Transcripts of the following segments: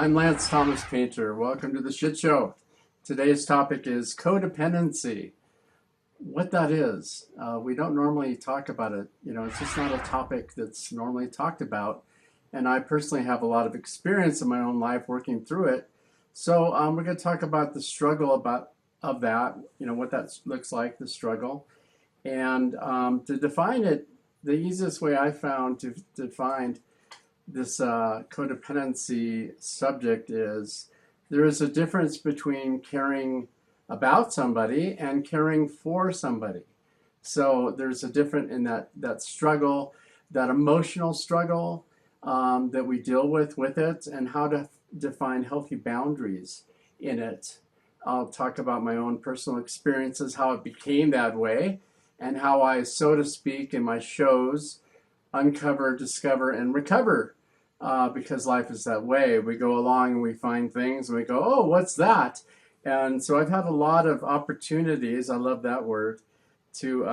I'm Lance Thomas Painter. Welcome to the Shit Show. Today's topic is codependency. What that is, we don't normally talk about it. It's just not a topic that's normally talked about. And I personally have a lot of experience in my own life working through it. So we're going to talk about the struggle of that, what that looks like, the struggle. And to define it, the easiest way I found to define this codependency subject is there is a difference between caring about somebody and caring for somebody. So there's a difference in that struggle, that emotional struggle that we deal with it, and how to define healthy boundaries in it. I'll talk about my own personal experiences, how it became that way, and how I, so to speak, in my shows, uncover, discover, and recover. Because life is that way. We go along and we find things and we go, oh, what's that? And so I've had a lot of opportunities, I love that word, to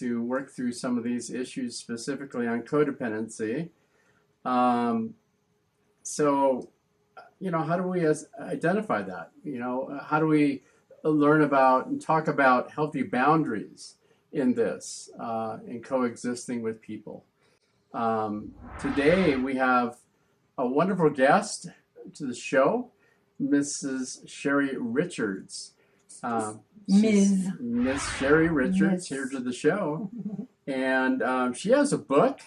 work through some of these issues, specifically on codependency. So, how do we identify that? How do we learn about and talk about healthy boundaries in this, in coexisting with people? Today we have a wonderful guest to the show, Mrs. Sherry Richards. Miss Sherry Richards, yes, here to the show. And she has a book.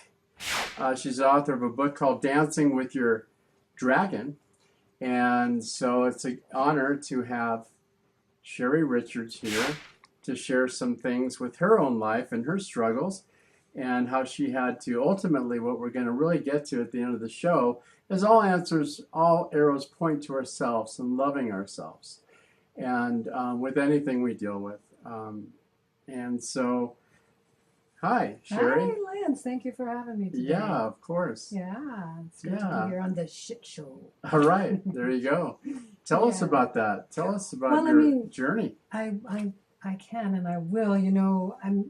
She's the author of a book called Dancing with Your Dragon. And so it's an honor to have Sherry Richards here to share some things with her own life and her struggles, and how she had to ultimately, what we're going to really get to at the end of the show, is all arrows point to ourselves and loving ourselves, and with anything we deal with. And so, hi, Sherry. Hi, Lance. Thank you for having me today. Yeah, of course. Yeah, it's good to be here on the Shit Show. All right, there you go. Tell us about that. Tell us about your journey. I can and I will.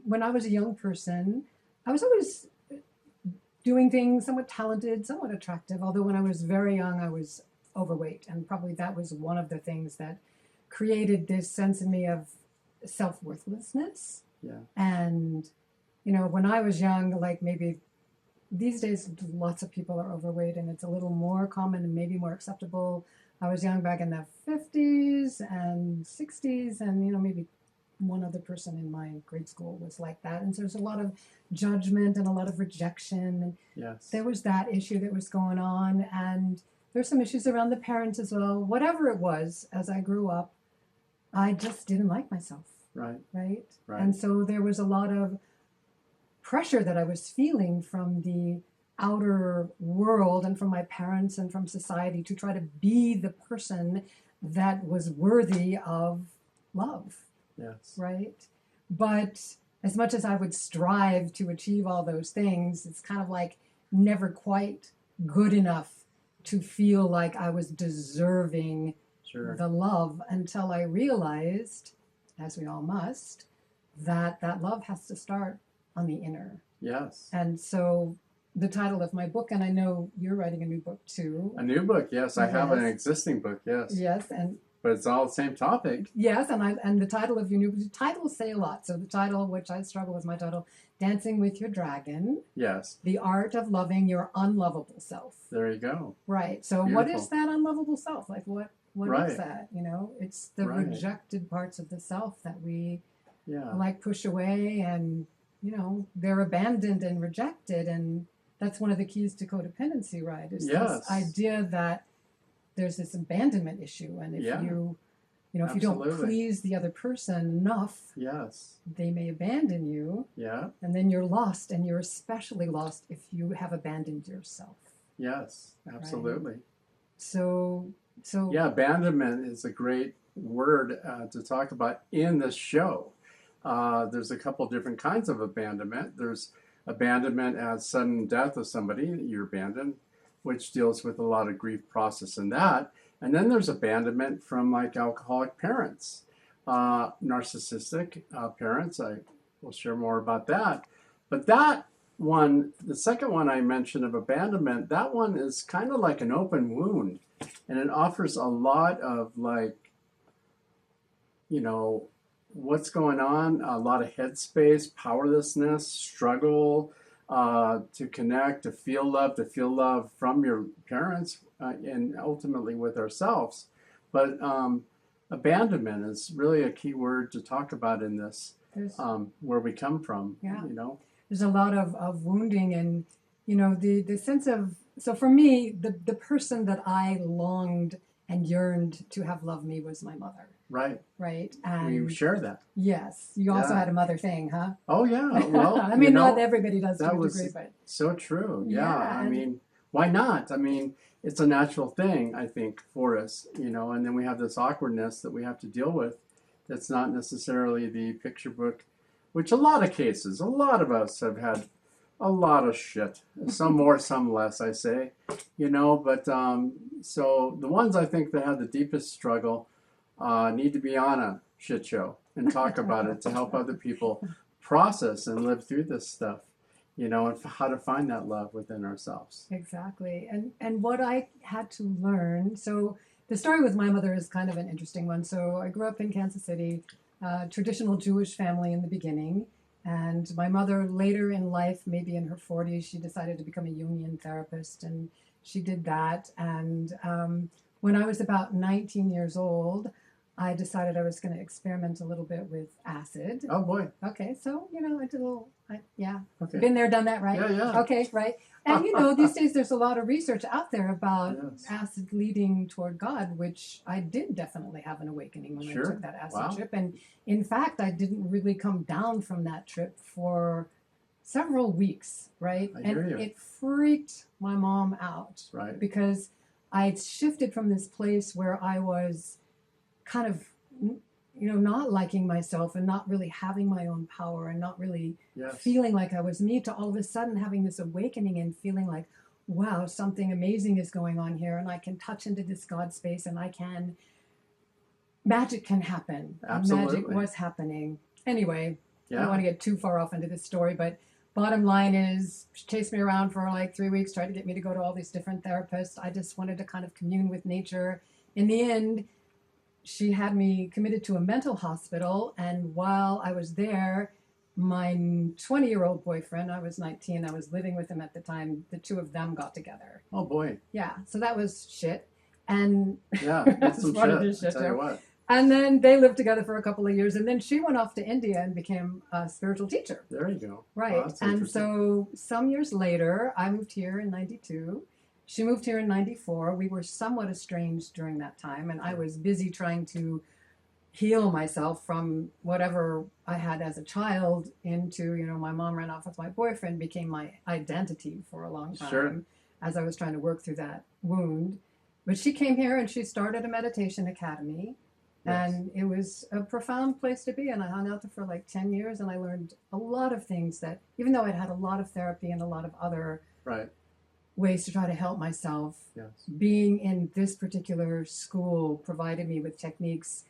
When I was a young person, I was always doing things, somewhat talented, somewhat attractive. Although when I was very young, I was overweight. And probably that was one of the things that created this sense in me of self-worthlessness. Yeah. And, when I was young, like maybe these days, lots of people are overweight and it's a little more common and maybe more acceptable. I was young back in the 50s and 60s, and, maybe one other person in my grade school was like that. And so there's a lot of judgment and a lot of rejection. And yes, there was that issue that was going on. And there's some issues around the parents as well. Whatever it was, as I grew up, I just didn't like myself. Right. And so there was a lot of pressure that I was feeling from the outer world and from my parents and from society to try to be the person that was worthy of love. Yes. Right? But as much as I would strive to achieve all those things, it's kind of like never quite good enough to feel like I was deserving the love, until I realized, as we all must, that love has to start on the inner. Yes. And so the title of my book, and I know you're writing a new book too. A new book, yes. I have an existing book, yes. Yes, but it's all the same topic. Yes, and the title of your new book, titles say a lot. So the title, which I struggle with my title, Dancing with Your Dragon. Yes. The Art of Loving Your Unlovable Self. There you go. Right. So Beautiful. What is that unlovable self? Like what right. is that? It's the right. rejected parts of the self that we yeah. like push away, and they're abandoned and rejected, and that's one of the keys to codependency, right? Is yes. this idea that there's this abandonment issue, and if if you don't please the other person enough, yes, they may abandon you. Yeah. And then you're lost, and you're especially lost if you have abandoned yourself. Yes, absolutely. Right? So yeah, abandonment is a great word to talk about in this show. There's a couple different kinds of abandonment. There's abandonment as sudden death of somebody that you're abandoned, which deals with a lot of grief process in that. And then there's abandonment from like alcoholic parents, narcissistic parents. I will share more about that. But that the second one I mentioned of abandonment, that one is kind of like an open wound, and it offers a lot of like, what's going on, a lot of headspace, powerlessness, struggle to connect, to feel love from your parents, and ultimately with ourselves. But abandonment is really a key word to talk about in this, where we come from, Yeah. There's a lot of wounding, and the sense of, so for me, the person that I longed and yearned to have loved me was my mother. Right. And we share that. Yes. You also had a mother thing, huh? Oh yeah. Well, I mean, not everybody does to that a was degree, but so true. Yeah. I mean, why not? I mean, it's a natural thing, I think, for us, and then we have this awkwardness that we have to deal with. That's not necessarily the picture book, which a lot of cases, a lot of us have had a lot of shit, some more, some less, I say, but so the ones I think that have the deepest struggle need to be on a shit show and talk about it to help other people process and live through this stuff, and how to find that love within ourselves. Exactly. And what I had to learn, so the story with my mother is kind of an interesting one. So I grew up in Kansas City, traditional Jewish family in the beginning. And my mother later in life, maybe in her 40s, she decided to become a Jungian therapist, and she did that. And when I was about 19 years old, I decided I was going to experiment a little bit with acid. Oh boy. Okay, so I did a little, Okay. Been there, done that, right? Yeah. Okay, right. And these days there's a lot of research out there about acid leading toward God, which I did definitely have an awakening when I took that acid trip. And in fact, I didn't really come down from that trip for several weeks, right? I hear you. It freaked my mom out, right? Because I shifted from this place where I was kind of, not liking myself and not really having my own power and not really feeling like I was me, to all of a sudden having this awakening and feeling like, wow, something amazing is going on here, and I can touch into this God space, and magic can happen. Absolutely. And magic was happening. Anyway, I don't want to get too far off into this story, but bottom line is, she chased me around for like 3 weeks, tried to get me to go to all these different therapists. I just wanted to kind of commune with nature. In the end, she had me committed to a mental hospital, and while I was there, my 20-year-old boyfriend, I was 19, I was living with him at the time, the two of them got together. Oh boy. Yeah, so that was shit. And that's some shit. Tell you what. And then they lived together for a couple of years, and then she went off to India and became a spiritual teacher. There you go. Right. Wow, and so some years later, I moved here in 92. She moved here in 94. We were somewhat estranged during that time, and I was busy trying to heal myself from whatever I had as a child into, my mom ran off with my boyfriend, became my identity for a long time as I was trying to work through that wound. But she came here and she started a meditation academy, and it was a profound place to be, and I hung out there for like 10 years, and I learned a lot of things that, even though I'd had a lot of therapy and a lot of other ways to try to help myself, being in this particular school provided me with techniques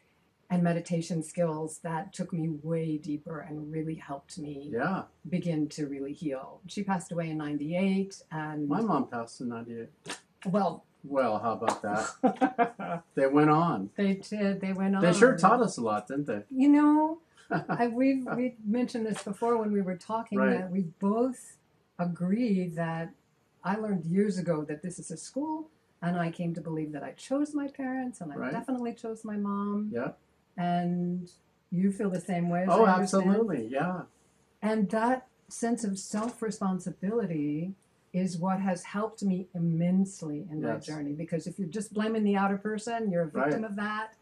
and meditation skills that took me way deeper and really helped me begin to really heal. She passed away in 98, and my mom passed in 98. Well, how about that? They went on. They did. They went on. They sure taught us a lot, didn't they? We've mentioned this before when we were talking, that we both agree that I learned years ago that this is a school, and I came to believe that I chose my parents, and I definitely chose my mom. Yeah. And you feel the same way as I understand. Absolutely, yeah. And that sense of self-responsibility is what has helped me immensely in my journey. Because if you're just blaming the outer person, you're a victim of that,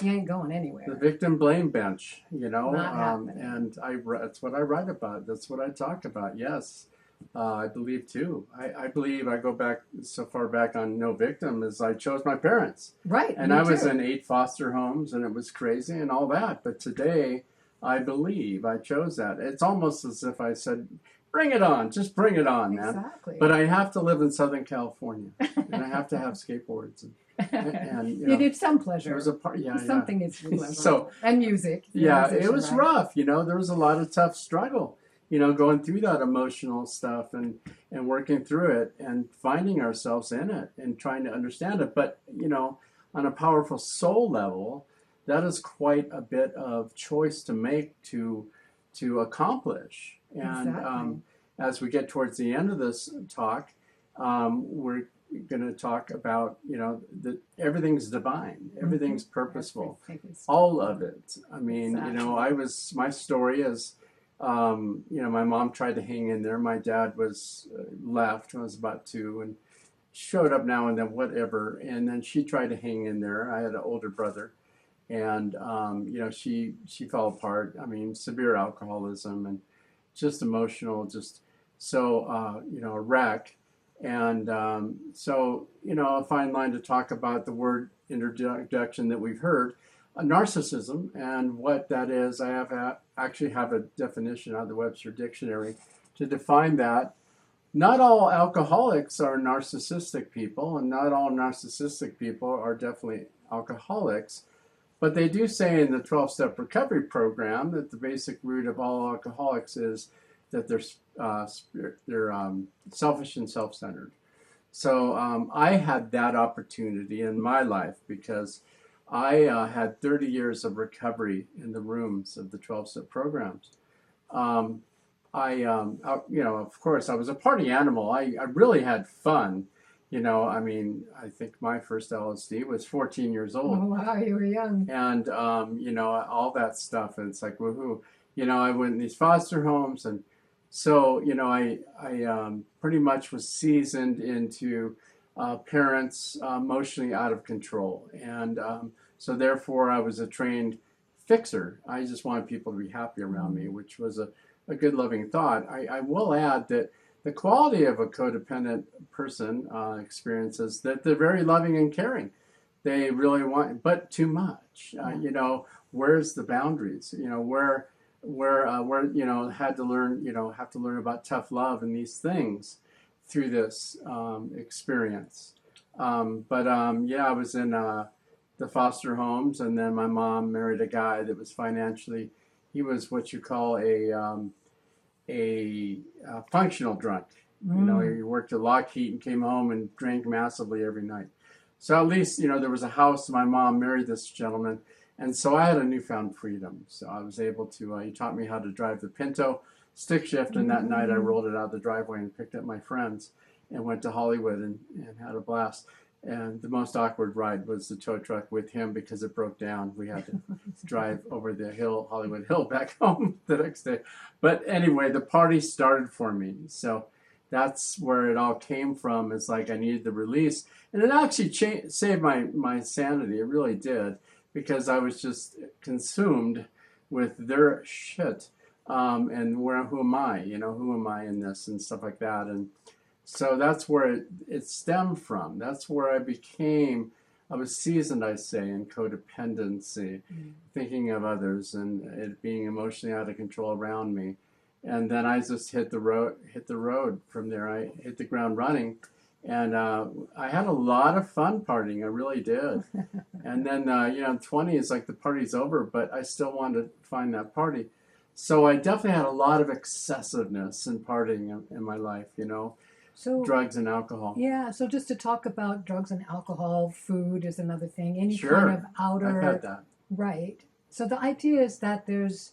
you ain't going anywhere. The victim blame bench, Not happening. And that's what I write about. That's what I talk about. Yes. I believe too. I believe I go back so far back on no victim as I chose my parents. Right. And I was in 8 foster homes, and it was crazy and all that. But today, I believe I chose that. It's almost as if I said, bring it on. Just bring it on, man. Exactly. But I have to live in Southern California, and I have to have skateboards. And you need some pleasure. There was a part, Something needs to be pleasure. So, and music. It was rough. There was a lot of tough struggle. going through that emotional stuff and working through it and finding ourselves in it and trying to understand it. But, on a powerful soul level, that is quite a bit of choice to make to accomplish. And Exactly. as we get towards the end of this talk, we're going to talk about, that everything's divine, everything's purposeful, Everything is all of it. I mean, exactly. my story is, my mom tried to hang in there. My dad was left when I was about 2 and showed up now and then, whatever. And then she tried to hang in there. I had an older brother, and she fell apart. I mean, severe alcoholism and just emotional, just so a wreck. And a fine line to talk about the word introduction that we've heard, narcissism, and what that is. I actually have a definition out of the Webster Dictionary to define that. Not all alcoholics are narcissistic people, and not all narcissistic people are definitely alcoholics. But they do say in the 12-step recovery program that the basic root of all alcoholics is that they're selfish and self-centered. So I had that opportunity in my life because I had 30 years of recovery in the rooms of the 12-step programs. Of course, I was a party animal. I really had fun. I mean, I think my first LSD was 14 years old. Oh, wow, you were young. And, all that stuff. And it's like, woohoo. I went in these foster homes. And so, I pretty much was seasoned into parents emotionally out of control. And so therefore, I was a trained fixer. I just wanted people to be happy around me, which was a good, loving thought. I will add that the quality of a codependent person experiences that they're very loving and caring. They really want, but too much. Where's the boundaries? Where had to learn, have to learn about tough love and these things through this experience. I was in the foster homes, and then my mom married a guy that was financially, he was what you call a functional drunk. He worked at Lockheed and came home and drank massively every night. So at least, there was a house. My mom married this gentleman. And so I had a newfound freedom. So I was able to, he taught me how to drive the Pinto stick shift. And that night I rolled it out the driveway and picked up my friends and went to Hollywood and had a blast. And the most awkward ride was the tow truck with him because it broke down. We had to drive over the hill, Hollywood Hill, back home the next day. But anyway, the party started for me. So that's where it all came from. It's like I needed the release. And it actually saved my sanity. It really did, because I was just consumed with their shit. And who am I? Who am I in this and stuff like that. And so that's where it stemmed from. That's where I was seasoned, I say, in codependency, thinking of others and it being emotionally out of control around me. And then I just hit the road from there. I hit the ground running. And I had a lot of fun partying. I really did. And then, 20 is like the party's over, but I still wanted to find that party. So I definitely had a lot of excessiveness in partying in my life, So, drugs and alcohol. yeah, so just to talk about drugs and alcohol, food is another thing. Any Sure. kind of outer. I've had that. Right. So the idea is that there's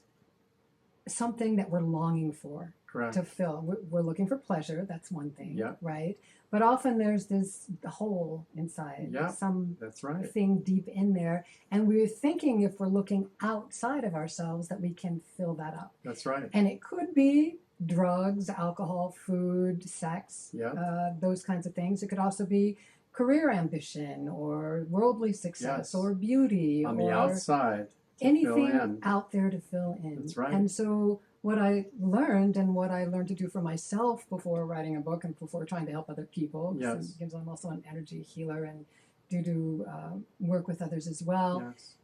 something that we're longing for Correct. to fill. We're looking for pleasure. That's one thing. Yeah. Right. But often there's this hole inside. Yeah, some that's right. thing deep in there. And we're thinking if we're looking outside of ourselves that we can fill that up. That's right. And it could be drugs, alcohol, food, sex, Yeah. Those kinds of things. It could also be career ambition or worldly success Yes. or beauty On or the outside. To anything fill in. out there to fill in. That's right. And so what I learned and what I learned to do for myself before writing a book and before trying to help other people, Yes. because I'm also an energy healer and do work with others as well, Yes.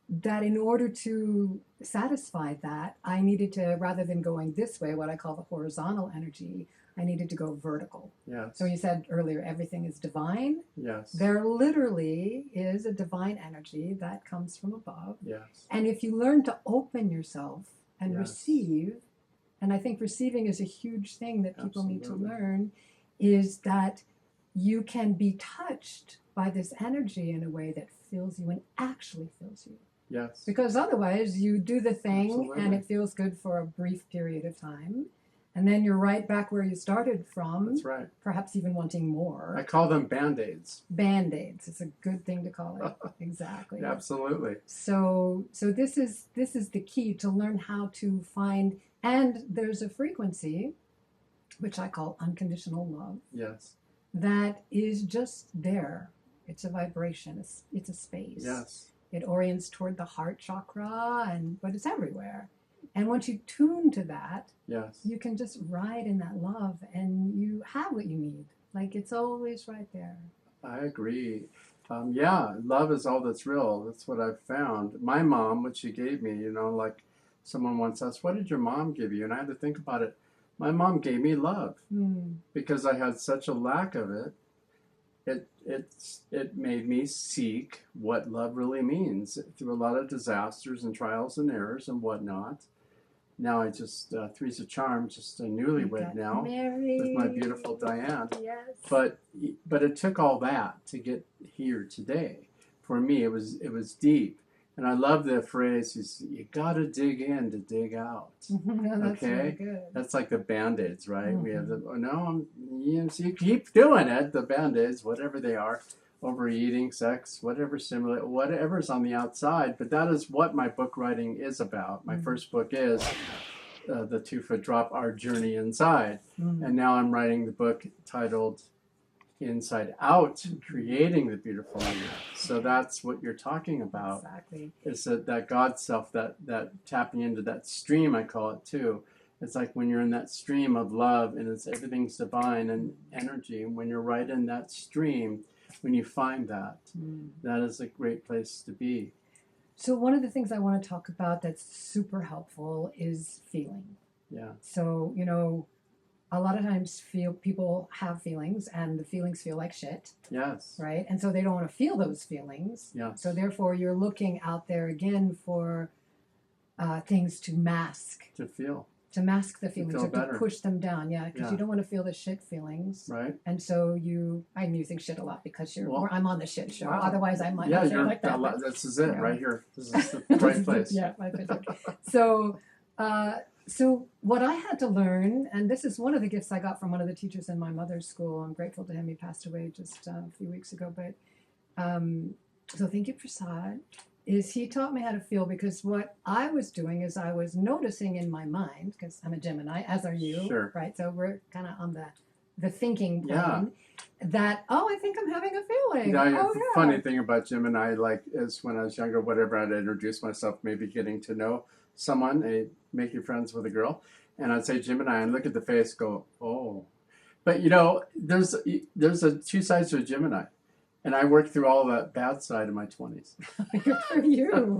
that in order to satisfy that, I needed to, rather than going this way, what I call the horizontal energy, I needed to go vertical. Yes. So you said earlier, everything is divine. Yes. There literally is a divine energy that comes from above. Yes. And if you learn to open yourself and Yes. receive and I think receiving is a huge thing that people need to Absolutely. learn, is that you can be touched by this energy in a way that fills you and actually fills you. Yes. Because otherwise you do the thing Absolutely. and it feels good for a brief period of time. And then you're right back where you started from, That's right. perhaps even wanting more. I call them Band-Aids. Band-Aids. It's a good thing to call it. Exactly. Absolutely. So this is the key, to learn how to find, and there's a frequency, which I call unconditional love, Yes. that is just there. It's a vibration. It's a space. Yes. It orients toward the heart chakra, but it's everywhere. And once you tune to that, Yes. you can just ride in that love, and you have what you need. Like, it's always right there. I agree. Yeah, love is all that's real. That's what I've found. My mom, what she gave me, like someone once asked, what did your mom give you? And I had to think about it. My mom gave me love because I had such a lack of it. It made me seek what love really means through a lot of disasters and trials and errors and whatnot. Now I just three's a charm, just a newlywed now married with my beautiful Diane. Yes. But it took all that to get here today. For me, it was deep, and I love the phrase: "You gotta dig in to dig out." No, that's Okay, really good. that's like the Band-Aids, right? We have so you keep doing it. The Band-Aids, whatever they are, overeating, sex, whatever's on the outside. But that is what my book writing is about. My first book is The 2 Foot Drop: Our Journey Inside, and now I'm writing the book titled Inside Out: Creating the Beautiful You. So that's what you're talking about. Exactly. Is that God self, that tapping into that stream, I call it too. It's like when you're in that stream of love, and everything's divine and energy. And when you're right in that stream, when you find that, that is a great place to be. So one of the things I want to talk about that's super helpful is feeling. Yeah. So, a lot of times people have feelings, and the feelings feel like shit. Yes. Right? And so they don't want to feel those feelings. Yeah. So therefore you're looking out there again for things to mask. To mask the feelings, or to push them down. Yeah, because you don't want to feel the shit feelings. Right. And so I'm using shit a lot because I'm on the shit show. Wow. Otherwise I might not say it like that. This is it right here. This is the right place. Yeah, right. So what I had to learn, and this is one of the gifts I got from one of the teachers in my mother's school. I'm grateful to him. He passed away just a few weeks ago. But so thank you, Prasad. Is he taught me how to feel, because what I was doing is I was noticing in my mind, because I'm a Gemini, as are you, sure. Right? So we're kind of on the thinking plane, that, I think I'm having a feeling. The funny thing about Gemini, is when I was younger, whatever, I'd introduce myself, maybe getting to know someone, make you friends with a girl, and I'd say Gemini, and look at the face, go, oh. But there's two sides to a Gemini. And I worked through all that bad side in my 20s. Good for you.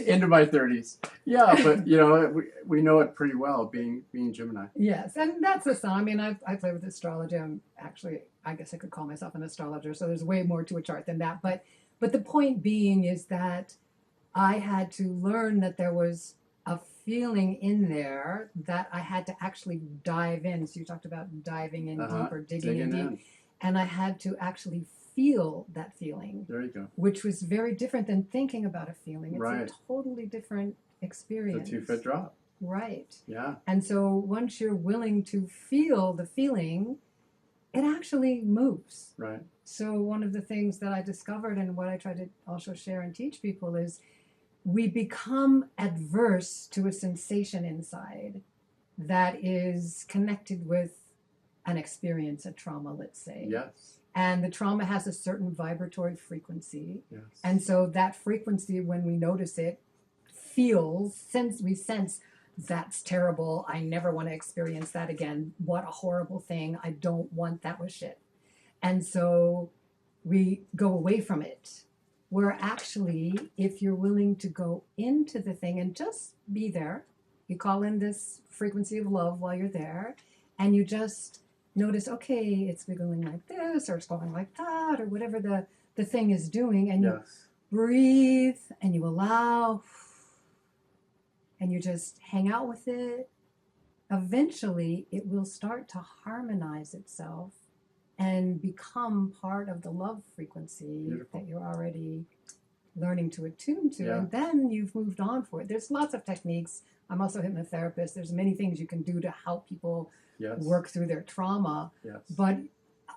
Into my 30s. Yeah, but we know it pretty well, being Gemini. Yes, and that's the sign. I mean, I play with astrology. I guess I could call myself an astrologer. So there's way more to a chart than that. But the point being is that I had to learn that there was a feeling in there that I had to actually dive in. So you talked about diving in deep, or digging in deep. And I had to actually feel that feeling. There you go. Which was very different than thinking about a feeling. It's right. a totally different experience. The 2 Foot Drop. Right. Yeah. And so once you're willing to feel the feeling, it actually moves. Right. So one of the things that I discovered, and what I try to also share and teach people, is we become adverse to a sensation inside that is connected with an experience, a trauma, let's say. Yes. And the trauma has a certain vibratory frequency. Yes. And so that frequency, when we notice it, we sense that's terrible. I never want to experience that again. What a horrible thing. I don't want that. Was shit. And so we go away from it. Where actually, if you're willing to go into the thing and just be there, you call in this frequency of love while you're there, and you just notice, okay, it's wiggling like this, or it's going like that, or whatever the thing is doing, and you breathe, and you allow, and you just hang out with it, eventually it will start to harmonize itself and become part of the love frequency Beautiful. that you're already learning to attune to. Yeah. And then you've moved on for it. There's lots of techniques. I'm also a hypnotherapist. There's many things you can do to help people Yes. work through their trauma. Yes. But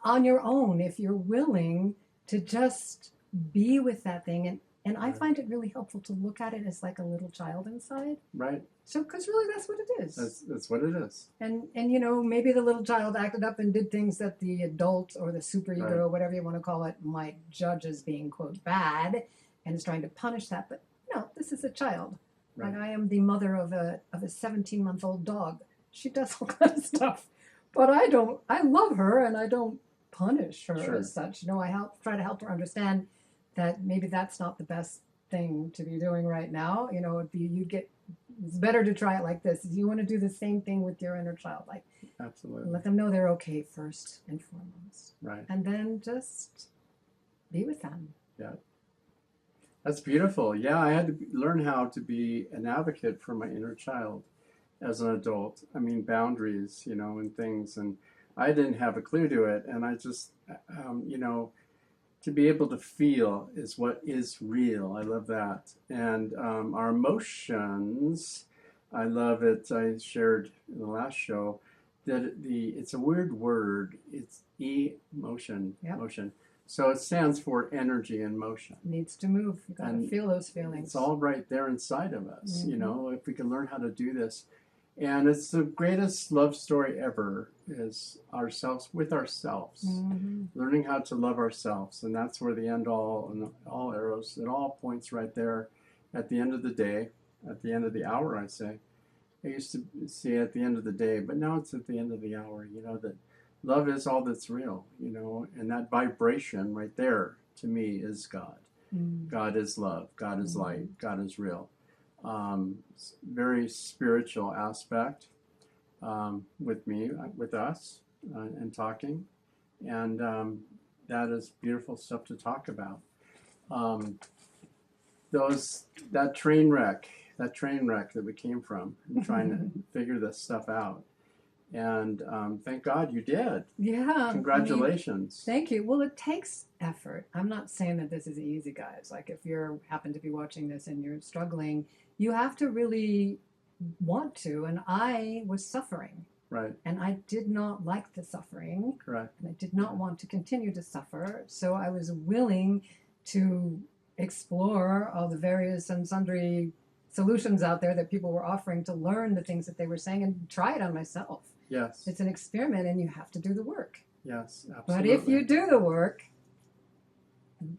on your own, if you're willing to just be with that thing, and I Right. find it really helpful to look at it as like a little child inside. Right. So, because really that's what it is. That's what it is. And you know, maybe the little child acted up and did things that the adult or the superego, Right. or whatever you want to call it, might judge as being, quote, bad, and is trying to punish that. But no, this is a child. Right. Like, I am the mother of a 17-month-old dog. She does all kinds of stuff, but I love her, and I don't punish her Sure. as such. No, I try to help her understand that maybe that's not the best thing to be doing right now. You know, it's better to try it like this. You want to do the same thing with your inner child, like Absolutely. let them know they're okay first and foremost, Right. and then just be with them. Yeah. That's beautiful. Yeah, I had to learn how to be an advocate for my inner child as an adult. I mean, boundaries, you know, and things. And I didn't have a clue to it. And I just, you know, to be able to feel is what is real. I love that. And our emotions, I love it. I shared in the last show that it's a weird word. It's emotion. Yep. Motion. So it stands for energy and motion. Needs to move. You got to And feel those feelings. It's all right there inside of us, you Mhm. know, if we can learn how to do this. And it's the greatest love story ever is ourselves with ourselves, Mhm. learning how to love ourselves. And that's where the end all and all arrows, it all points right there at the end of the day, at the end of the hour, I say. I used to say at the end of the day, but now it's at the end of the hour, you know, that love is all that's real, you know, and that vibration right there to me is God. Mm. God is love. God is Mhm. light. God is real. Very spiritual aspect with me, with us, and talking. And that is beautiful stuff to talk about. That train wreck that we came from, and trying to figure this stuff out. And thank God you did. Yeah. I mean, Congratulations. thank you. Well, it takes effort. I'm not saying that this is easy, guys. Like, if you happen to be watching this and you're struggling, you have to really want to. And I was suffering. Right. And I did not like the suffering. Correct. And I did not want to continue to suffer. So I was willing to explore all the various and sundry solutions out there that people were offering to learn the things that they were saying and try it on myself. Yes. It's an experiment, and you have to do the work. Yes. Absolutely. But if you do the work,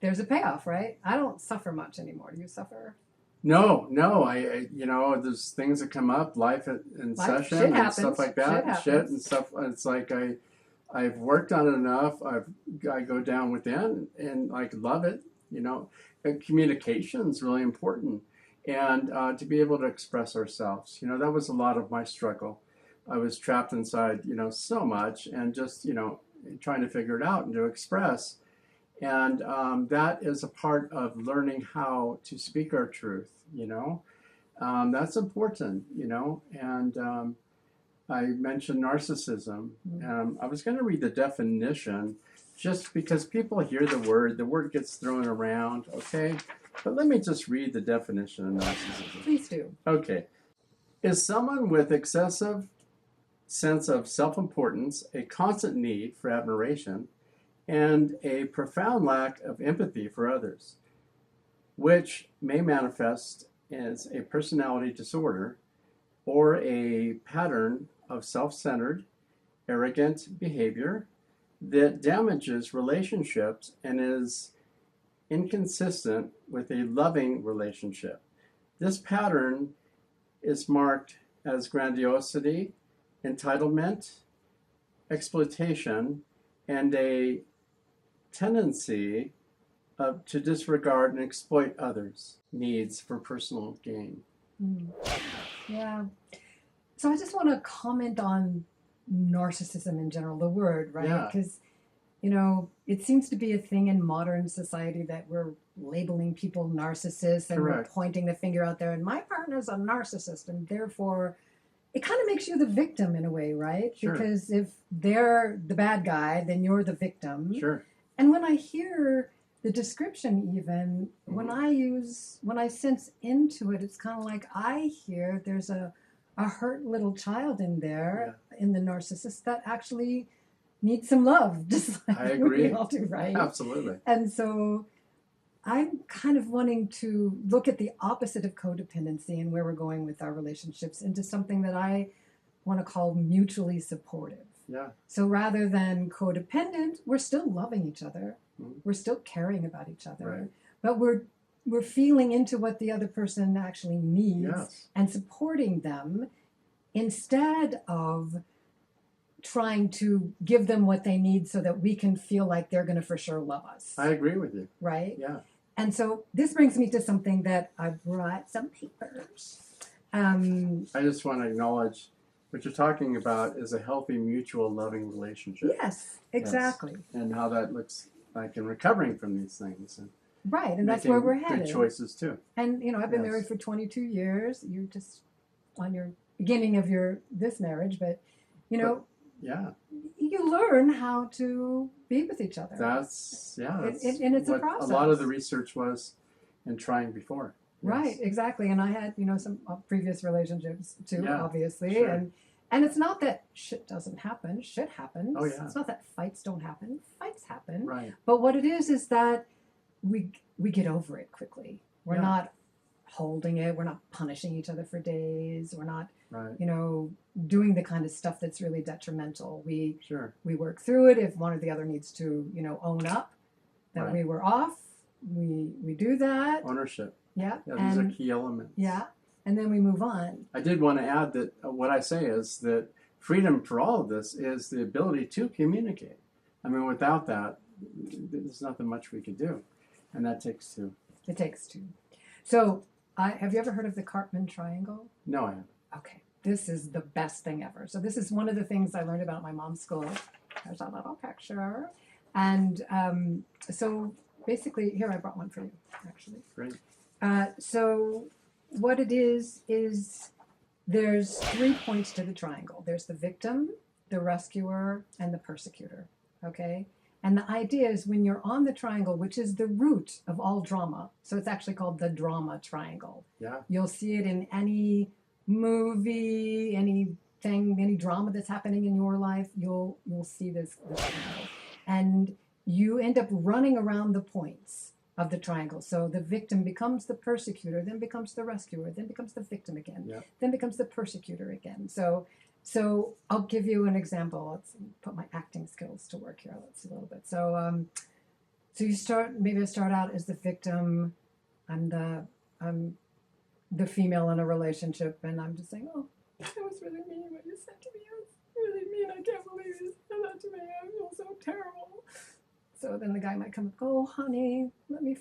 there's a payoff, right? I don't suffer much anymore. Do you suffer? No. I you know, there's things that come up, life in session shit and happens. stuff like that, Shit happens. and stuff. It's like I've worked on it enough. I go down within and like love it. You know, and communication is really important, and to be able to express ourselves. You know, that was a lot of my struggle. I was trapped inside, you know, so much, and just, you know, trying to figure it out and to express. And that is a part of learning how to speak our truth, you know. That's important, you know. And I mentioned narcissism. I was going to read the definition just because people hear the word gets thrown around, okay? But let me just read the definition of narcissism. Please do. Okay. Is someone with excessive sense of self-importance, a constant need for admiration, and a profound lack of empathy for others, which may manifest as a personality disorder or a pattern of self-centered, arrogant behavior that damages relationships and is inconsistent with a loving relationship. This pattern is marked as grandiosity, entitlement, exploitation, and a tendency to disregard and exploit others' needs for personal gain. Yeah. So I just want to comment on narcissism in general, the word, right? Yeah. Because it seems to be a thing in modern society that we're labeling people narcissists and we're Correct. pointing the finger out there, and my partner's a narcissist, and therefore it kind of makes you the victim in a way, right? Sure. Because if they're the bad guy, then you're the victim. Sure. And when I hear the description, even when I sense into it, it's kind of like I hear there's a hurt little child in there, in the narcissist, that actually needs some love, just like I agree. we all do, right? Absolutely. And so I'm kind of wanting to look at the opposite of codependency and where we're going with our relationships into something that I want to call mutually supportive. Yeah. So rather than codependent, we're still loving each other. Mhm. We're still caring about each other. Right. But we're feeling into what the other person actually needs Yes. and supporting them instead of trying to give them what they need so that we can feel like they're going to for sure love us. I agree with you. Right? Yeah. And so this brings me to something that I brought some papers. I just want to acknowledge what you're talking about is a healthy, mutual, loving relationship. Yes, exactly. Yes. And how that looks like in recovering from these things. And right, and that's where we're headed. Good choices too. And I've been Yes. married for 22 years. You're just on your beginning of this marriage, but Yeah. you learn how to be with each other. That's and it's a what process. a lot of the research was in trying before. Yes. Right, exactly. And I had, some previous relationships too, Yeah, obviously. sure. And it's not that shit doesn't happen. Shit happens. Oh, yeah. It's not that fights don't happen. Fights happen. Right. But what it is that we get over it quickly. We're Yeah. not holding it. We're not punishing each other for days. We're not, Right. doing the kind of stuff that's really detrimental. We work through it. If one or the other needs to, own up that Right. we were off, we do that. Ownership. Yeah. Yeah, these are key elements. Yeah. And then we move on. I did want to add that what I say is that freedom for all of this is the ability to communicate. I mean, without that, there's nothing much we could do. And that takes two. It takes two. So, have you ever heard of the Cartman Triangle? No, I haven't. Okay. This is the best thing ever. So this is one of the things I learned about at my mom's school. There's a little picture. And so basically, here I brought one for you, actually. Great. So what it is there's 3 points to the triangle. There's the victim, the rescuer, and the persecutor. Okay? And the idea is when you're on the triangle, which is the root of all drama, so it's actually called the drama triangle. Yeah. You'll see it in any movie, anything, any drama that's happening in your life, you'll see this triangle. And you end up running around the points of the triangle. So the victim becomes the persecutor, then becomes the rescuer, then becomes the victim again, Yep. then becomes the persecutor again. So I'll give you an example. Let's put my acting skills to work here. Let's see a little bit. So maybe I start out as the victim. I'm the female in a relationship, and I'm just saying, oh, that was really mean what you said to me. It was really mean. I can't believe you said that to me. I feel so terrible. So then the guy might come and go, oh, honey, let me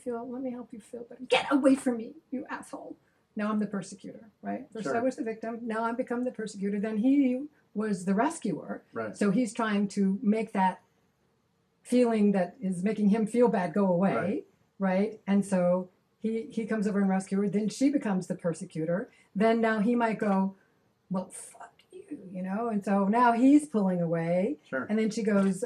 help you feel better. Get away from me, you asshole. Now I'm the persecutor, right? First Sure. I was the victim. Now I've become the persecutor. Then he was the rescuer. Right. So he's trying to make that feeling that is making him feel bad go away, right? And so he comes over and rescues her. Then she becomes the persecutor. Then now he might go, well, fuck you, And so now he's pulling away. Sure. And then she goes,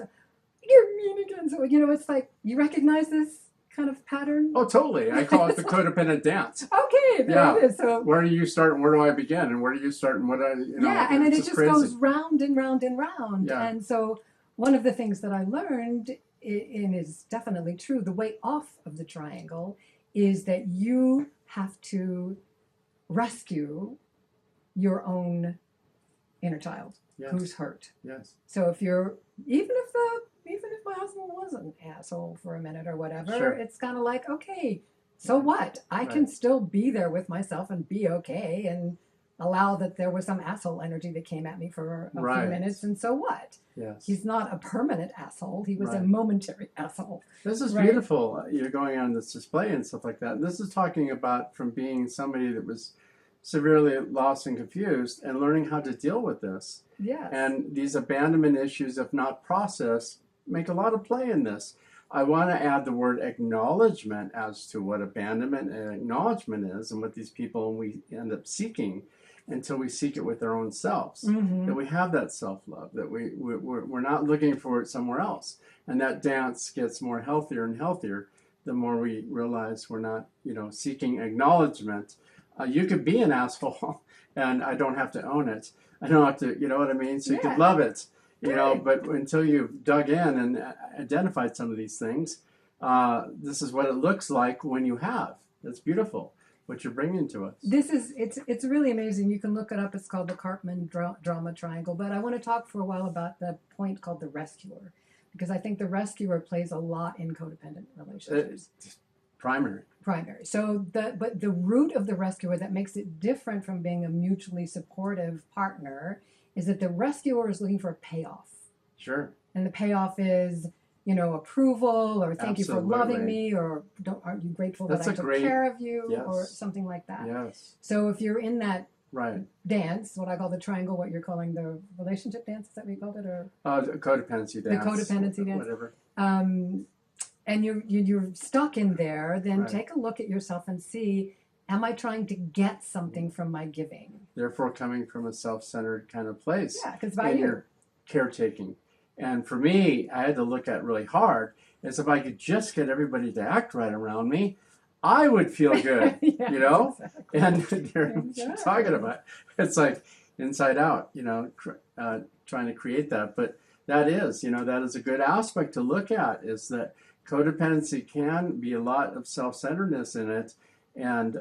you're mean again. So, it's like, you recognize this kind of pattern? Oh, totally. I call it the codependent dance. Okay, there it is. So where do you start and where do I begin? And where do you start and what do I, yeah, and then it just crazy. goes round and round and round. Yeah. And so one of the things that I learned, and is definitely true, the way off of the triangle is that you have to rescue your own inner child who's hurt. Yes. So if you're, even if my husband was an asshole for a minute or whatever, Sure. it's kind of like, okay, so what? I can still be there with myself and be okay and allow that there was some asshole energy that came at me for a few minutes, and so what? Yes. He's not a permanent asshole. He was a momentary asshole. This is beautiful. You're going on this display and stuff like that. And this is talking about from being somebody that was severely lost and confused and learning how to deal with this. Yes. And these abandonment issues, if not processed, make a lot of play in this. I want to add the word acknowledgement as to what abandonment and acknowledgement is and what these people we end up seeking until we seek it with our own selves. Mm-hmm. That we have that self-love, that we're not looking for it somewhere else. And that dance gets more healthier and healthier the more we realize we're not, seeking acknowledgement. You could be an asshole and I don't have to own it. I don't have to, you know what I mean? So you could love it, but until you've dug in and identified some of these things, this is what it looks like when you have. That's beautiful, what you're bringing to us. It's really amazing. You can look it up. It's called the Karpman drama triangle. But I want to talk for a while about the point called the rescuer, because I think the rescuer plays a lot in codependent relationships. Primary. So but the root of the rescuer that makes it different from being a mutually supportive partner is that the rescuer is looking for a payoff. Sure. And the payoff is, approval, or thank you for loving Absolutely. me, or aren't you grateful That's that I a great- took care of you, Yes. or something like that. Yes. So if you're in that Right. dance, what I call the triangle, what you're calling the relationship dance, is that what you called it, or The codependency dance. the codependency dance? Whatever. And you're stuck in there, then Right. take a look at yourself and see, am I trying to get something from my giving? Therefore, coming from a self-centered kind of place. Yeah, because by in you. your caretaking. And for me, I had to look at really hard is if I could just get everybody to act right around me, I would feel good, Yes, exactly. And you're talking about it's like inside out, trying to create that. But that is a good aspect to look at, is that codependency can be a lot of self-centeredness in it, and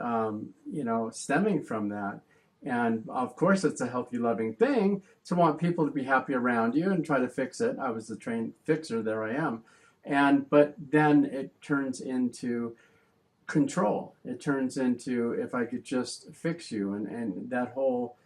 stemming from that. And of course, it's a healthy, loving thing to want people to be happy around you and try to fix it. I was the trained fixer, there I am. But then it turns into control. It turns into, if I could just fix you, and that whole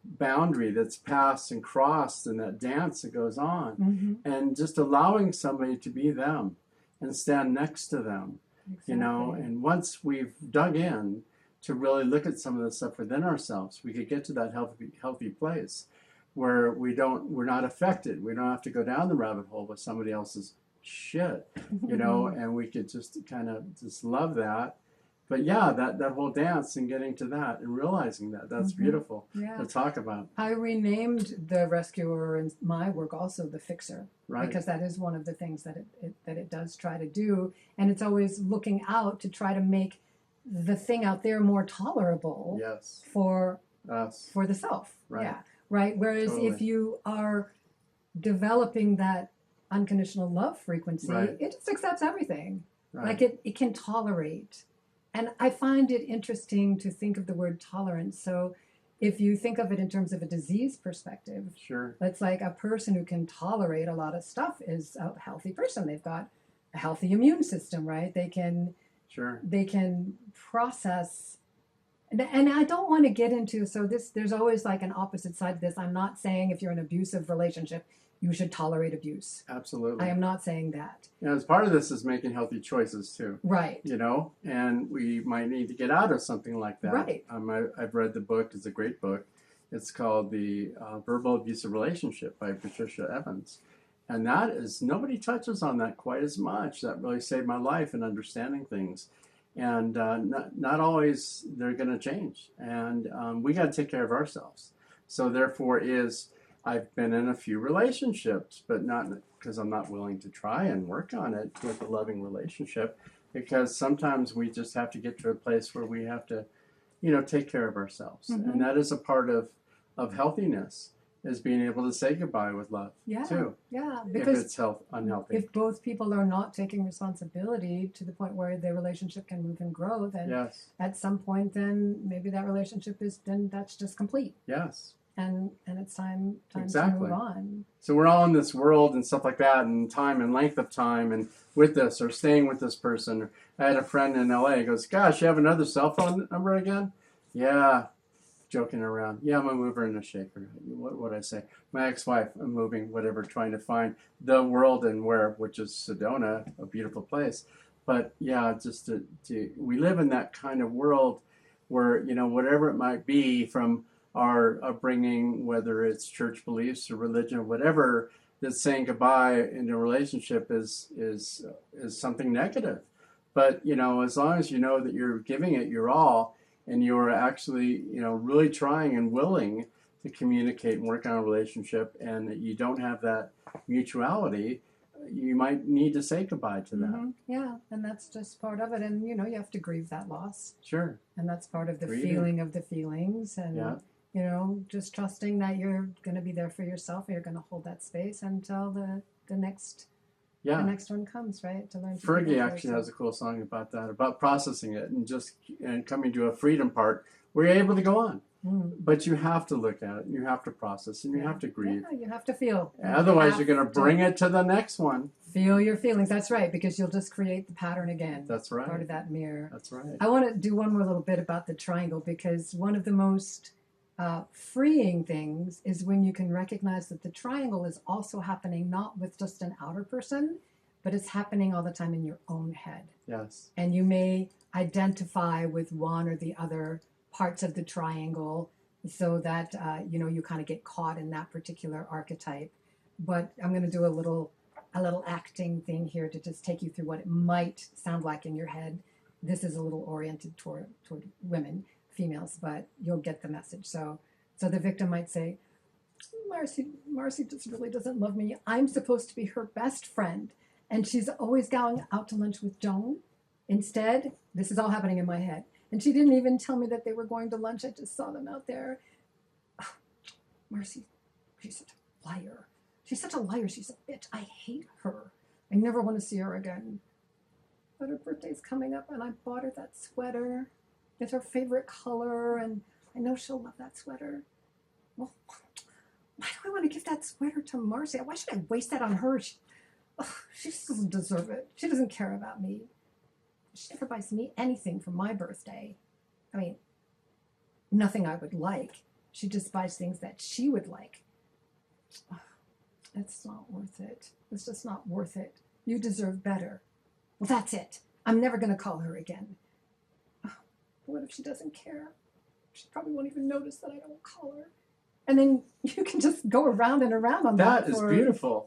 boundary that's passed and crossed, and that dance that goes on, Mm-hmm. and just allowing somebody to be them and stand next to them, Exactly. and once we've dug in to really look at some of the stuff within ourselves, we could get to that healthy place where we're not affected. We don't have to go down the rabbit hole with somebody else's shit, and we could just kind of just love that. But yeah, that whole dance and getting to that and realizing that's beautiful to talk about. I renamed the rescuer in my work also the fixer, Right. because that is one of the things that it does try to do, and it's always looking out to try to make the thing out there more tolerable Yes. for Us. for the self. Right. Yeah. Right. Whereas Totally. if you are developing that unconditional love frequency, Right. it just accepts everything. Right. Like it can tolerate. And I find it interesting to think of the word tolerance. So if you think of it in terms of a disease perspective, Sure. it's like a person who can tolerate a lot of stuff is a healthy person. They've got a healthy immune system, right? They can Sure. process. And I don't want to get into, so there's always like an opposite side to this. I'm not saying if you're in an abusive relationship, you should tolerate abuse. Absolutely. I am not saying that. As part of this is making healthy choices too. Right. And we might need to get out of something like that. Right. I've read the book. It's a great book. It's called The Verbal Abusive Relationship by Patricia Evans. And that is, nobody touches on that quite as much. That really saved my life in understanding things. And not always they're going to change. And we got to take care of ourselves. So therefore I've been in a few relationships, but not because I'm not willing to try and work on it with a loving relationship, because sometimes we just have to get to a place where we have to, take care of ourselves. Mm-hmm. And that is a part of healthiness, is being able to say goodbye with love too. Yeah. If Because it's unhealthy. if both people are not taking responsibility to the point where their relationship can move and grow, then Yes. at some point, then maybe that relationship that's just complete. Yes. And it's time Exactly. to move on. So we're all in this world and stuff like that, and time and length of time, and with this or staying with this person. I had a friend in LA. He goes, "Gosh, you have another cell phone number again?" Yeah, joking around. Yeah, I'm a mover and a shaker. What would I say? My ex-wife, I'm moving, whatever, trying to find the world and where, which is Sedona, a beautiful place. But yeah, just we live in that kind of world where whatever it might be from our upbringing, whether it's church beliefs or religion or whatever, that saying goodbye in a relationship is something negative. But as long as you know that you're giving it your all, and you're actually really trying and willing to communicate and work on a relationship, and that you don't have that mutuality, you might need to say goodbye to that. Mm-hmm. Yeah, and that's just part of it. And you have to grieve that loss. Sure. And that's part of the Grieving. feeling of the feelings, and Yeah. just trusting that you're going to be there for yourself, and you're going to hold that space until the next one comes, right? To learn. Fergie actually has a cool song about that, about processing it and coming to a freedom part where you're able to go on. But you have to look at it, and you have to process, and you have to grieve. Yeah, you have to feel. Otherwise, you're going to bring it to the next one. Feel your feelings. That's right, because you'll just create the pattern again. That's right. Part of that mirror. That's right. I want to do one more little bit about the triangle, because one of the most freeing things is when you can recognize that the triangle is also happening not with just an outer person, but it's happening all the time in your own head. Yes. And you may identify with one or the other parts of the triangle, so that you kind of get caught in that particular archetype. But I'm going to do a little acting thing here to just take you through what it might sound like in your head. This is a little oriented toward women, females, but you'll get the message. So the victim might say, Marcy just really doesn't love me. I'm supposed to be her best friend, and she's always going out to lunch with Joan. Instead, this is all happening in my head. And she didn't even tell me that they were going to lunch. I just saw them out there. Oh, Marcy, she's such a liar. She's such a liar. She's a bitch. I hate her. I never want to see her again. But her birthday's coming up, and I bought her that sweater. It's her favorite color, and I know she'll love that sweater. Well, why do I want to give that sweater to Marcy? Why should I waste that on her? She doesn't deserve it. She doesn't care about me. She never buys me anything for my birthday. I mean, nothing I would like. She just buys things that she would like. It's not worth it. It's just not worth it. You deserve better. Well, that's it. I'm never going to call her again. What if she doesn't care? She probably won't even notice that I don't call her. And then you can just go around and around on that. That is beautiful.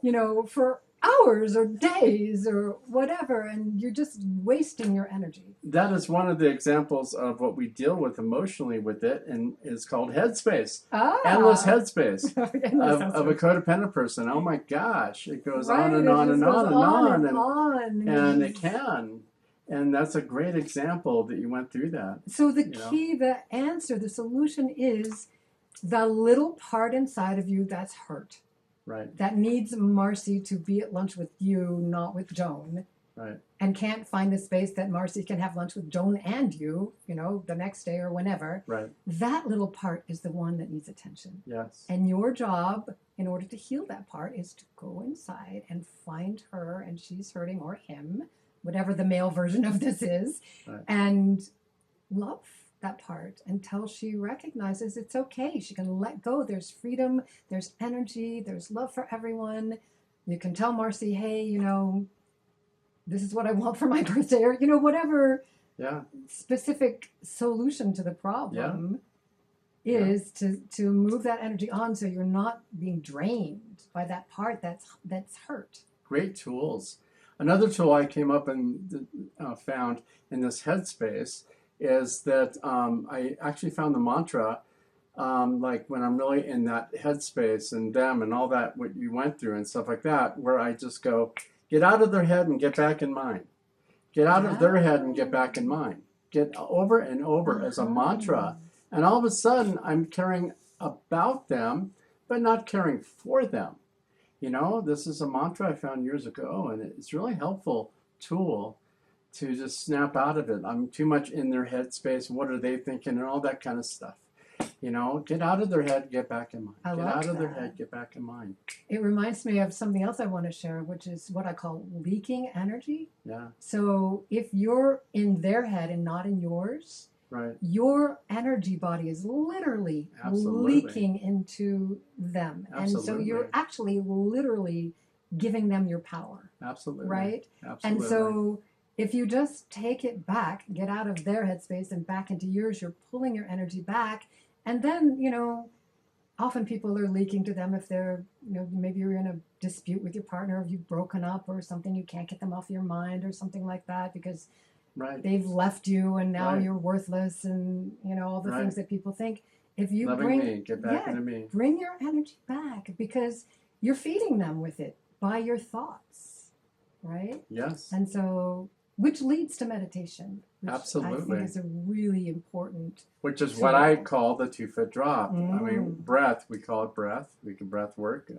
For hours or days or whatever, and you're just wasting your energy. That is one of the examples of what we deal with emotionally with it, and it's called headspace. Endless headspace of a codependent person. Oh my gosh, it goes on and on and on and on, and it can. And that's a great example that you went through that. So the key, the answer, the solution is the little part inside of you that's hurt. Right. That needs Marcy to be at lunch with you, not with Joan. Right. And can't find the space that Marcy can have lunch with Joan and you, the next day or whenever. Right. That little part is the one that needs attention. Yes. And your job, in order to heal that part, is to go inside and find her, and she's hurting, or him, whatever the male version of this is, right. And love that part until she recognizes it's okay. She can let go. There's freedom, there's energy, there's love for everyone. You can tell Marcy, hey, this is what I want for my birthday, or, whatever specific solution to the problem is to move that energy on, so you're not being drained by that part that's hurt. Great tools. Another tool I came up and found in this headspace is that I actually found the mantra, like when I'm really in that headspace and them and all that, what you went through and stuff like that, where I just go, get out of their head and get back in mine. Get out of their head and get back in mine. Get over and over as a mantra. And all of a sudden, I'm caring about them, but not caring for them. This is a mantra I found years ago, and it's really helpful tool to just snap out of it. I'm too much in their headspace. What are they thinking? And all that kind of stuff. Get out of their head, get back in mine. Get out of their head, get back in mine. It reminds me of something else I want to share, which is what I call leaking energy. Yeah. So if you're in their head and not in yours, right, your energy body is literally leaking into them. Absolutely. And so you're actually literally giving them your power. Absolutely. Right? Absolutely. And so if you just take it back, get out of their headspace and back into yours, you're pulling your energy back. And then, often people are leaking to them if they're, maybe you're in a dispute with your partner, or you've broken up or something, you can't get them off your mind or something like that because Right. they've left you and now Right. you're worthless, and all the Right. things that people think. If you Loving me, get back into me. bring your energy back, because you're feeding them with it by your thoughts, right? Yes. And so, which leads to meditation, which Absolutely. I think is a really important. Which is tool. what I call the 2-foot drop. I Mm. mean, breath, we call it breath. We can breath work,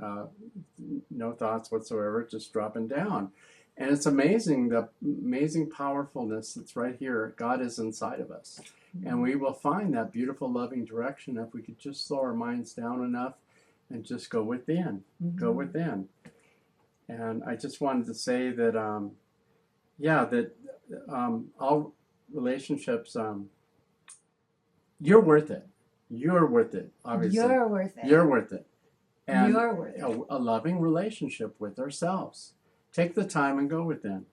no thoughts whatsoever, just dropping down. And it's amazing, the amazing powerfulness that's right here. God is inside of us. And we will find that beautiful, loving direction if we could just slow our minds down enough and just go within. Go within. And I just wanted to say that, all relationships, you're worth it. You're worth it, obviously. You're worth it. You're worth it. And you're worth it. A loving relationship with ourselves. Take the time and go within.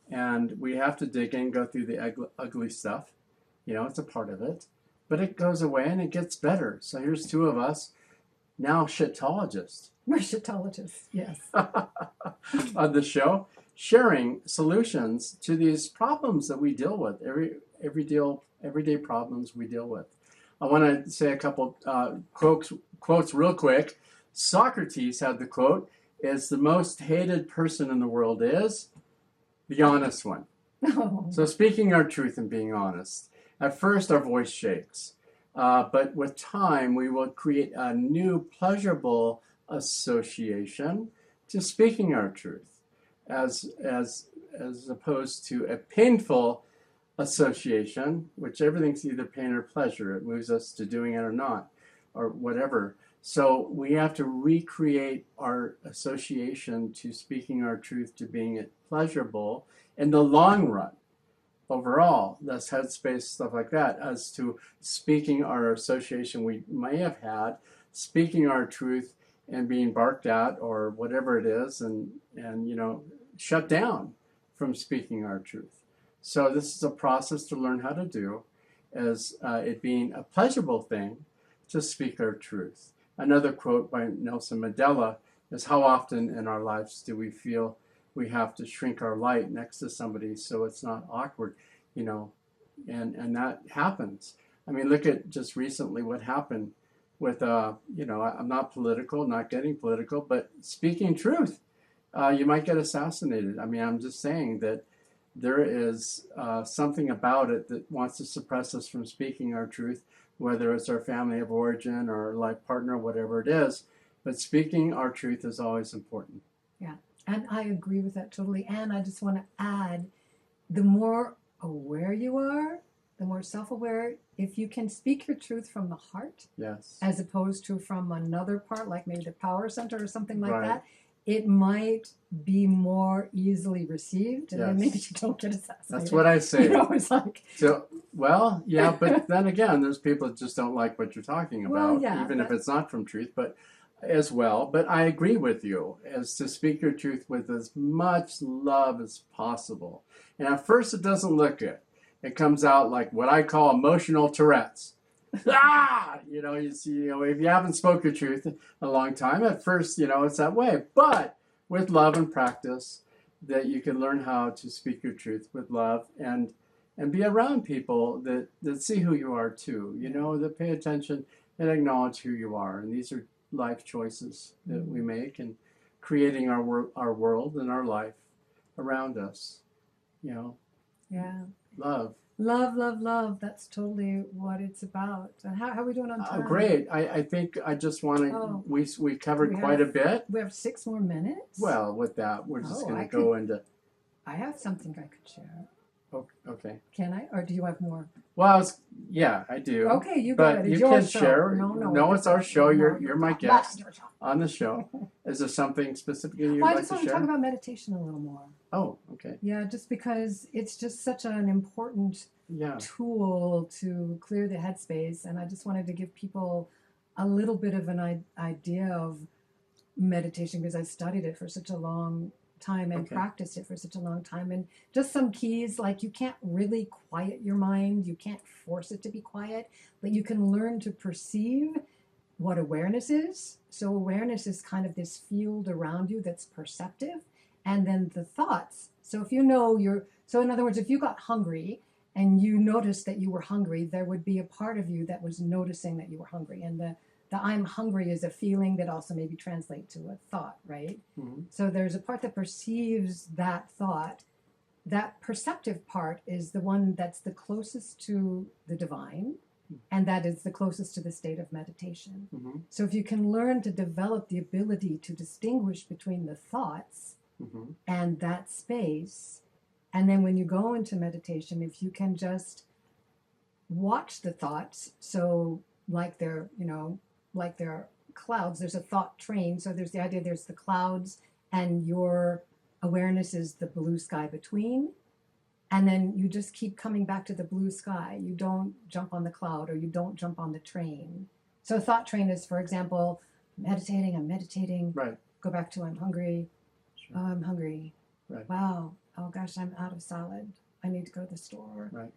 And we have to dig in, go through the ugly stuff. It's a part of it. But it goes away and it gets better. So here's two of us, now shitologists. We're shitologists, yes. On the show, sharing solutions to these problems that we deal with, everyday problems we deal with. I want to say a couple quotes real quick. Socrates had the quote, "Is the most hated person in the world is the honest one." Oh. So speaking our truth and being honest. At first, our voice shakes. But with time, we will create a new pleasurable association to speaking our truth, as opposed to a painful association, which everything's either pain or pleasure. It moves us to doing it or not, or whatever. So we have to recreate our association to speaking our truth, to being it pleasurable in the long run. Overall, that's headspace, stuff like that, as to speaking our association we may have had, speaking our truth and being barked at or whatever it is, and shut down from speaking our truth. So this is a process to learn how to do, as it being a pleasurable thing to speak our truth. Another quote by Nelson Mandela is, "How often in our lives do we feel we have to shrink our light next to somebody so it's not awkward," and that happens. I mean, look at just recently what happened with, I'm not political, not getting political, but speaking truth. You might get assassinated. I mean, I'm just saying that there is something about it that wants to suppress us from speaking our truth, whether it's our family of origin or our life partner, whatever it is. But speaking our truth is always important. Yeah. And I agree with that totally. And I just want to add, the more aware you are, the more self-aware, if you can speak your truth from the heart, yes, as opposed to from another part, like maybe the power center or something like right. that, it might be more easily received, and yes. then maybe you don't get assassinated. That's what I say. It's like... So, well, yeah, but then again, there's people that just don't like what you're talking about, even if it's not from truth, but as well. But I agree with you, as to speak your truth with as much love as possible. And at first, it doesn't look good. It comes out like what I call emotional Tourette's. You see, if you haven't spoken your truth in a long time, at first, it's that way. But with love and practice, that you can learn how to speak your truth with love and be around people that see who you are too, that pay attention and acknowledge who you are. And these are life choices that we make, and creating our world and our life around us. Yeah. Love. Love. That's totally what it's about. And how are we doing on time? Great. I think I just want to, we covered quite a bit. We have 6 more minutes? Well, with that, we're just going to go into... I have something I could share. Oh, okay. Can I? Or do you have more? Well, yeah, I do. Okay, you got it. But you your can show. share. No, it's our show. You're my guest your show. on the show. Is there something specifically you'd I like just to want to share? talk about meditation a little more. Oh, okay. Yeah, just because it's just such an important tool to clear the headspace. And I just wanted to give people a little bit of an idea of meditation, because I studied it for such a long time and practiced it for such a long time. And just some keys, like you can't really quiet your mind. You can't force it to be quiet, but you can learn to perceive what awareness is. So awareness is kind of this field around you that's perceptive. And then the thoughts. So if you know so in other words, if you got hungry and you noticed that you were hungry, there would be a part of you that was noticing that you were hungry. And the I'm hungry is a feeling that also maybe translates to a thought, right? Mm-hmm. So there's a part that perceives that thought. That perceptive part is the one that's the closest to the divine, and that is the closest to the state of meditation. Mm-hmm. So if you can learn to develop the ability to distinguish between the thoughts Mm-hmm. and that space, and then when you go into meditation, if you can just watch the thoughts, so like they're, like they're clouds, there's a thought train. So there's the idea, there's the clouds, and your awareness is the blue sky between. And then you just keep coming back to the blue sky. You don't jump on the cloud, or you don't jump on the train. So a thought train is, for example, I'm meditating. Right. Go back to I'm hungry. Sure. Oh, I'm hungry. Right. Wow. Oh gosh, I'm out of salad. I need to go to the store. Right.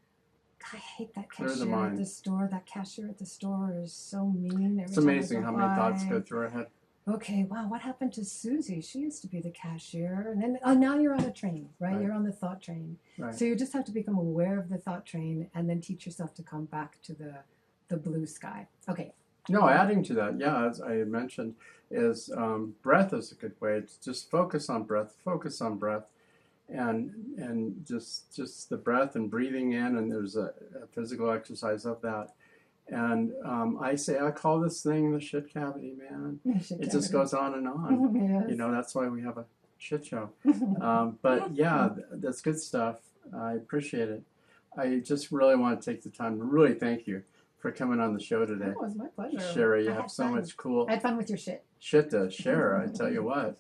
God, I hate that Clear the cashier at mind. the store. That cashier at the store is so mean. It's amazing how many thoughts go through our head. Okay, wow, what happened to Susie? She used to be the cashier. And then, now you're on a train, right? Right. You're on the thought train. Right. So you just have to become aware of the thought train and then teach yourself to come back to the blue sky. Okay. No, adding to that, yeah, as I had mentioned, is breath is a good way to just focus on breath, and just the breath and breathing in, and there's a physical exercise of that. And I call this thing the shit cavity, man. It just goes on and on. Yes. That's why we have a shit show. But yeah, that's good stuff. I appreciate it. I just really want to take the time to really thank you for coming on the show today. Oh, it was my pleasure. Sherry, you I have had so fun. much cool I had fun with your shit. shit to share, I tell you what.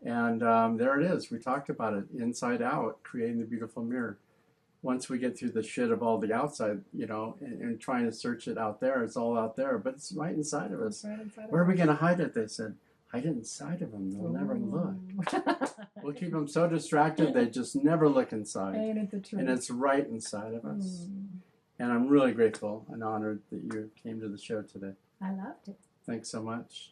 And there it is. We talked about it, inside out, creating the beautiful mirror. Once we get through the shit of all the outside, and trying to search it out there, it's all out there, but it's right inside of us. Right inside Where are of we us. going to hide it? They said, hide it inside of them. They'll never look. We'll keep them so distracted, they just never look inside. Ain't it the truth? And it's right inside of us. And I'm really grateful and honored that you came to the show today. I loved it. Thanks so much.